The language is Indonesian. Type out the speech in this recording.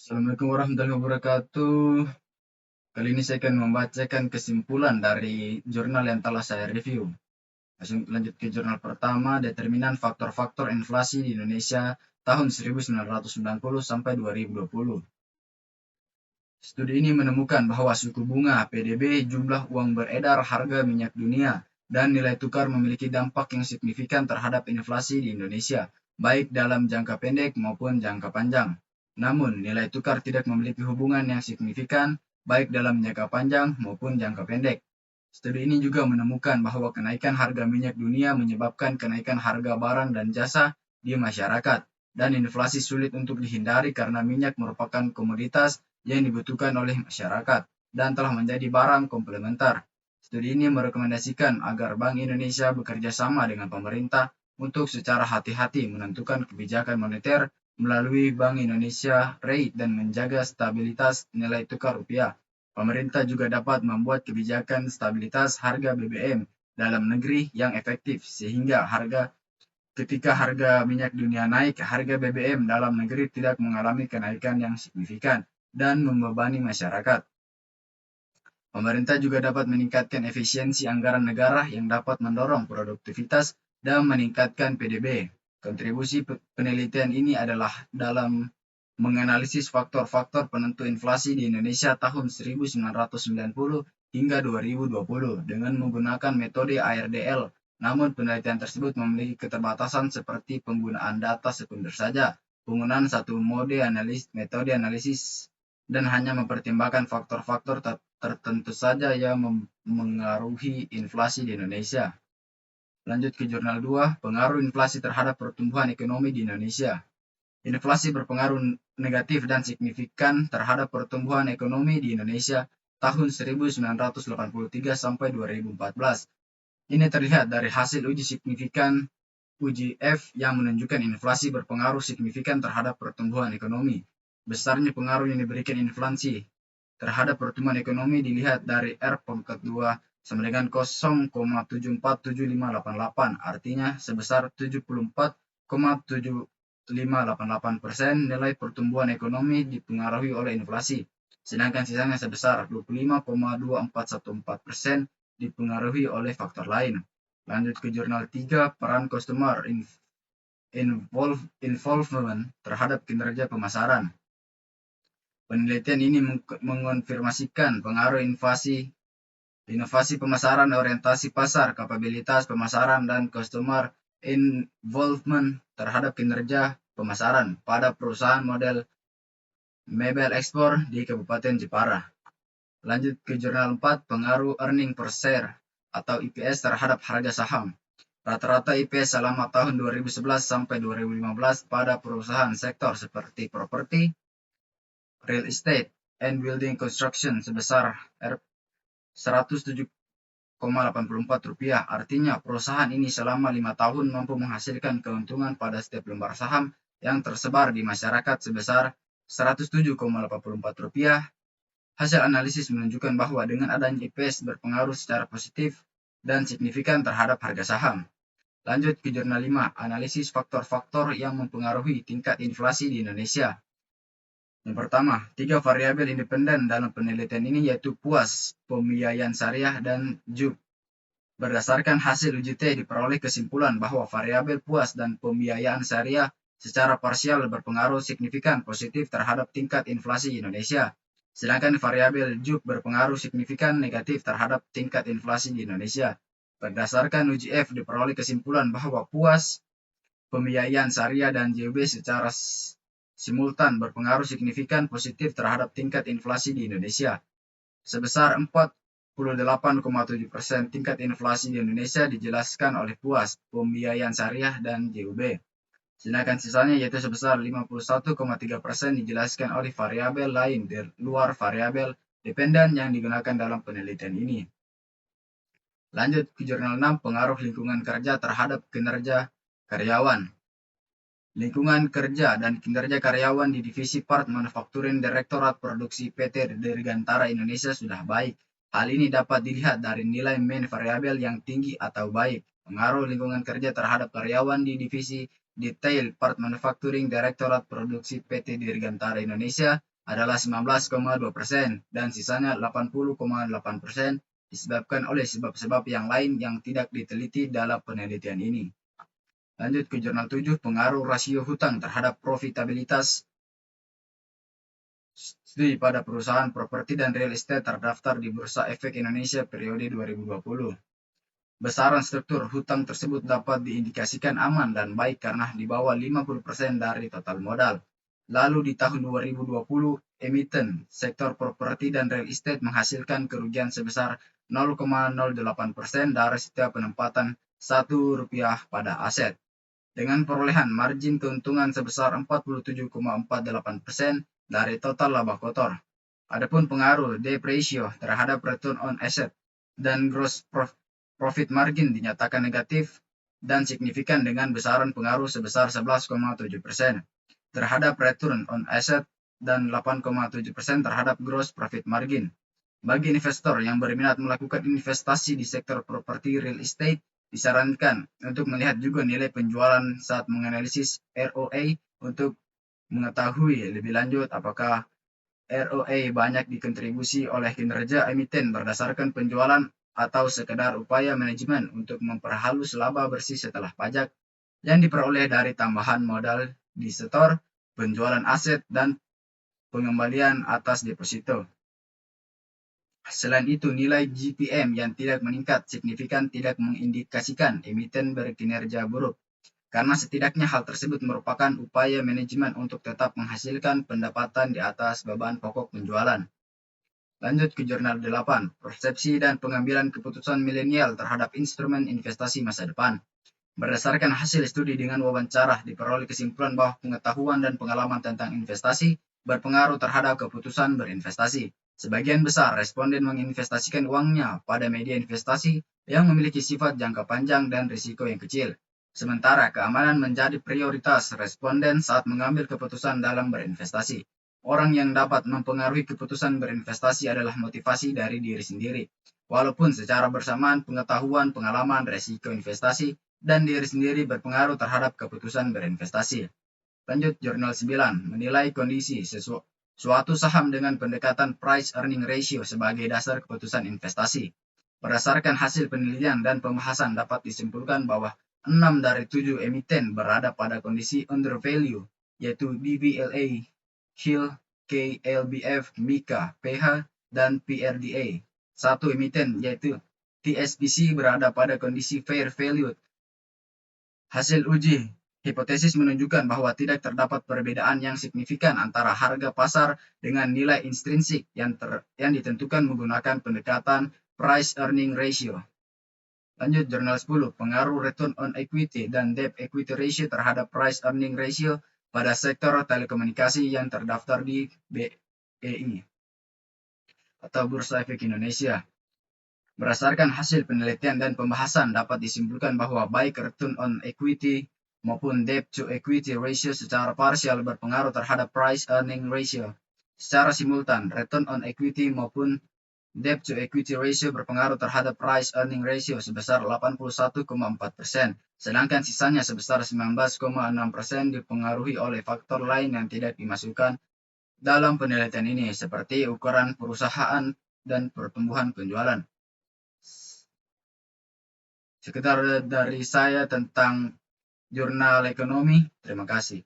Assalamualaikum warahmatullahi wabarakatuh. Kali ini saya akan membacakan kesimpulan dari jurnal yang telah saya review. Langsung lanjut ke jurnal pertama, determinan faktor-faktor inflasi di Indonesia tahun 1990 sampai 2020. Studi ini menemukan bahwa suku bunga PDB, jumlah uang beredar, harga minyak dunia, dan nilai tukar memiliki dampak yang signifikan terhadap inflasi di Indonesia, baik dalam jangka pendek maupun jangka panjang. Namun, nilai tukar tidak memiliki hubungan yang signifikan baik dalam jangka panjang maupun jangka pendek. Studi ini juga menemukan bahwa kenaikan harga minyak dunia menyebabkan kenaikan harga barang dan jasa di masyarakat, dan inflasi sulit untuk dihindari karena minyak merupakan komoditas yang dibutuhkan oleh masyarakat dan telah menjadi barang komplementer. Studi ini merekomendasikan agar Bank Indonesia bekerja sama dengan pemerintah untuk secara hati-hati menentukan kebijakan moneter melalui Bank Indonesia Rate dan menjaga stabilitas nilai tukar rupiah. Pemerintah juga dapat membuat kebijakan stabilitas harga BBM dalam negeri yang efektif sehingga ketika harga minyak dunia naik, harga BBM dalam negeri tidak mengalami kenaikan yang signifikan dan membebani masyarakat. Pemerintah juga dapat meningkatkan efisiensi anggaran negara yang dapat mendorong produktivitas dan meningkatkan PDB. Kontribusi penelitian ini adalah dalam menganalisis faktor-faktor penentu inflasi di Indonesia tahun 1990 hingga 2020 dengan menggunakan metode ARDL. Namun penelitian tersebut memiliki keterbatasan seperti penggunaan data sekunder saja, penggunaan satu metode analisis dan hanya mempertimbangkan faktor-faktor tertentu saja yang mengaruhi inflasi di Indonesia. Lanjut ke jurnal 2, pengaruh inflasi terhadap pertumbuhan ekonomi di Indonesia. Inflasi berpengaruh negatif dan signifikan terhadap pertumbuhan ekonomi di Indonesia tahun 1983 sampai 2014. Ini terlihat dari hasil uji signifikan uji F yang menunjukkan inflasi berpengaruh signifikan terhadap pertumbuhan ekonomi. Besarnya pengaruh yang diberikan inflasi terhadap pertumbuhan ekonomi dilihat dari R/2 sama dengan 0,747588, artinya sebesar 74,7588% nilai pertumbuhan ekonomi dipengaruhi oleh inflasi, sedangkan sisanya sebesar 25,2414% dipengaruhi oleh faktor lain. Lanjut ke jurnal 3, peran customer involvement terhadap kinerja pemasaran. Penelitian ini mengonfirmasikan pengaruh inovasi pemasaran, orientasi pasar, kapabilitas pemasaran, dan customer involvement terhadap kinerja pemasaran pada perusahaan model mebel ekspor di Kabupaten Jepara. Lanjut ke jurnal 4, pengaruh earning per share atau EPS terhadap harga saham. Rata-rata EPS selama tahun 2011 sampai 2015 pada perusahaan sektor seperti properti, real estate, and building construction sebesar Rp107,84. Artinya perusahaan ini selama 5 tahun mampu menghasilkan keuntungan pada setiap lembar saham yang tersebar di masyarakat sebesar Rp107,84. Hasil analisis menunjukkan bahwa dengan adanya EPS berpengaruh secara positif dan signifikan terhadap harga saham. Lanjut ke jurnal 5, analisis faktor-faktor yang mempengaruhi tingkat inflasi di Indonesia. Yang pertama, 3 variabel independen dalam penelitian ini yaitu puas, pembiayaan syariah, dan JUP. Berdasarkan hasil uji T diperoleh kesimpulan bahwa variabel puas dan pembiayaan syariah secara parsial berpengaruh signifikan positif terhadap tingkat inflasi Indonesia, sedangkan variabel JUP berpengaruh signifikan negatif terhadap tingkat inflasi di Indonesia. Berdasarkan uji F diperoleh kesimpulan bahwa puas, pembiayaan syariah, dan JUP secara simultan berpengaruh signifikan positif terhadap tingkat inflasi di Indonesia. Sebesar 48,7% tingkat inflasi di Indonesia dijelaskan oleh puas, pembiayaan syariah, dan JUB. Sedangkan sisanya yaitu sebesar 51,3% dijelaskan oleh variabel lain di luar variabel dependen yang digunakan dalam penelitian ini. Lanjut ke jurnal 6, pengaruh lingkungan kerja terhadap kinerja karyawan. Lingkungan kerja dan kinerja karyawan di divisi part manufacturing Direktorat Produksi PT Dirgantara Indonesia sudah baik. Hal ini dapat dilihat dari nilai main variabel yang tinggi atau baik. Pengaruh lingkungan kerja terhadap karyawan di divisi detail part manufacturing Direktorat Produksi PT Dirgantara Indonesia adalah 19,2% dan sisanya 80,8% disebabkan oleh sebab-sebab yang lain yang tidak diteliti dalam penelitian ini. Lanjut ke jurnal 7, pengaruh rasio hutang terhadap profitabilitas studi pada perusahaan properti dan real estate terdaftar di Bursa Efek Indonesia periode 2020. Besaran struktur hutang tersebut dapat diindikasikan aman dan baik karena di bawah 50% dari total modal. Lalu di tahun 2020, emiten sektor properti dan real estate menghasilkan kerugian sebesar 0,08% dari setiap penempatan Rp1 pada aset, dengan perolehan margin keuntungan sebesar 47,48% dari total laba kotor. Adapun pengaruh debt ratio terhadap return on asset dan gross profit margin dinyatakan negatif dan signifikan dengan besaran pengaruh sebesar 11,7% terhadap return on asset dan 8,7% terhadap gross profit margin. Bagi investor yang berminat melakukan investasi di sektor properti real estate, disarankan untuk melihat juga nilai penjualan saat menganalisis ROA untuk mengetahui lebih lanjut apakah ROA banyak dikontribusi oleh kinerja emiten berdasarkan penjualan atau sekedar upaya manajemen untuk memperhalus laba bersih setelah pajak yang diperoleh dari tambahan modal di setor, penjualan aset, dan pengembalian atas deposito. Selain itu, nilai GPM yang tidak meningkat signifikan tidak mengindikasikan emiten berkinerja buruk, karena setidaknya hal tersebut merupakan upaya manajemen untuk tetap menghasilkan pendapatan di atas beban pokok penjualan. Lanjut ke jurnal 8, persepsi dan pengambilan keputusan milenial terhadap instrumen investasi masa depan. Berdasarkan hasil studi dengan wawancara, diperoleh kesimpulan bahwa pengetahuan dan pengalaman tentang investasi berpengaruh terhadap keputusan berinvestasi. Sebagian besar responden menginvestasikan uangnya pada media investasi yang memiliki sifat jangka panjang dan risiko yang kecil. Sementara keamanan menjadi prioritas responden saat mengambil keputusan dalam berinvestasi. Orang yang dapat mempengaruhi keputusan berinvestasi adalah motivasi dari diri sendiri. Walaupun secara bersamaan pengetahuan, pengalaman, resiko investasi, dan diri sendiri berpengaruh terhadap keputusan berinvestasi. Lanjut jurnal 9, menilai kondisi suatu saham dengan pendekatan price earning ratio sebagai dasar keputusan investasi. Berdasarkan hasil penelitian dan pembahasan dapat disimpulkan bahwa 6 dari 7 emiten berada pada kondisi undervalue, yaitu DVLA, HIL, KLBF, MICA, PH, dan PRDA. Satu emiten yaitu TSPC berada pada kondisi fair value. Hasil uji hipotesis menunjukkan bahwa tidak terdapat perbedaan yang signifikan antara harga pasar dengan nilai intrinsik yang ditentukan menggunakan pendekatan price earning ratio. Lanjut jurnal 10, pengaruh return on equity dan debt equity ratio terhadap price earning ratio pada sektor telekomunikasi yang terdaftar di BEI atau Bursa Efek Indonesia. Berdasarkan hasil penelitian dan pembahasan dapat disimpulkan bahwa baik return on equity maupun debt to equity ratio secara parsial berpengaruh terhadap price earning ratio. Secara simultan, return on equity maupun debt to equity ratio berpengaruh terhadap price earning ratio sebesar 81,4%, sedangkan sisanya sebesar 19,6% dipengaruhi oleh faktor lain yang tidak dimasukkan dalam penelitian ini, seperti ukuran perusahaan dan pertumbuhan penjualan. Sekedar dari saya tentang jurnal ekonomi. Terima kasih.